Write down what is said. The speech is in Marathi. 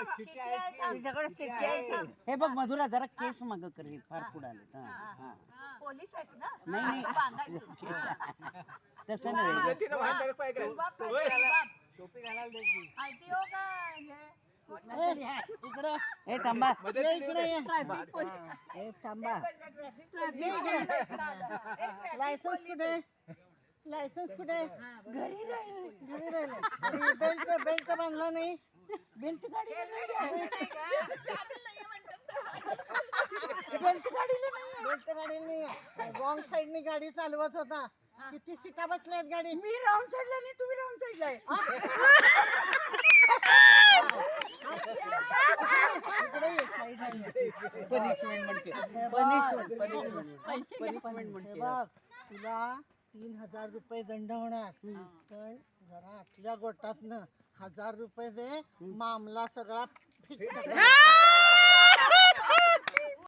तुझ्याकडे शिट्टी आहे का? हे बघ मधुरा जरा केस माग करेल फार पुढे आले पोलीस आहेत ना? नाही बांधायचं. तसं नाही टोपी घालायला द्यायची. ITO का हे? इकडे हे थांबा इकडे ये. हे थांबा. लायसन्स कुठे लायसन्स कुठे घरी राहिले. घरी राहिले बेल्ट बेल्ट बांधला नाही बेल्ट गाडीला नाही आहे. बेल्ट गाडीला नाही रॉंग साईडने गाडी चालवत होता किती सीटा बसल्यात गाडी मी राऊंड साईडला नाही, तुम्ही राऊंड साईडला आहे. पनिशमेंट म्हणते पनिशमेंट म्हणते बघ तुला 3000 रुपये दंड होणार पण जरा आतल्या गोटातनं 1000 रुपये दे मामला सगळा फिक्स